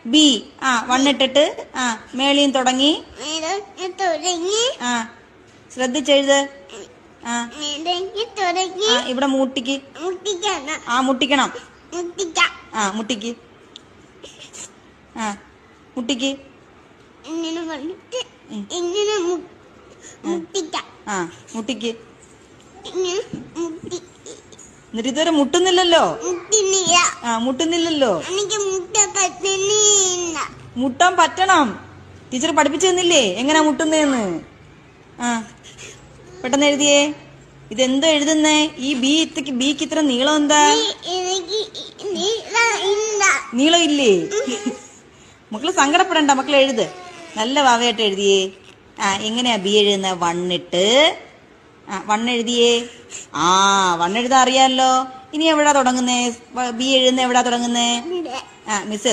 B. വണ്ണിട്ടിട്ട് മേളിയും തുടങ്ങി. ശ്രദ്ധിച്ചെഴുത്. ഇവിടെ മുട്ടിക്ക്. മുട്ടിക്കണം. മുട്ടിക്ക്. മുട്ടിക്ക്. മുട്ടിക്ക്. എന്നിട്ട് ഇതുവരെ മുട്ടുന്നില്ലല്ലോ. മുട്ടുന്നില്ലല്ലോ. മുട്ടാൻ പറ്റണം. ടീച്ചർ പഠിപ്പിച്ചു തന്നില്ലേ എങ്ങനെയാ മുട്ടുന്നേന്ന്? പെട്ടെന്ന് എഴുതിയേ. ഇതെന്തോ എഴുതുന്നേ? ഈ ബിക്ക് ഇത്ര നീളം എന്താ? നീളം ഇല്ലേ? മക്കള് സങ്കടപ്പെടണ്ട, മക്കള് എഴുത്. നല്ല വാവയായിട്ട് എഴുതിയേ. എങ്ങനെയാ ബി എഴുതുന്ന? വണ്ണിട്ട് വണ്ണെഴുതിയേ. വണ്ണെഴുതാ അറിയാലോ. ഇനി എവിടാ തുടങ്ങുന്നേ? ബി എഴുതുന്ന എവിടാ തുടങ്ങുന്നേ? മിസ്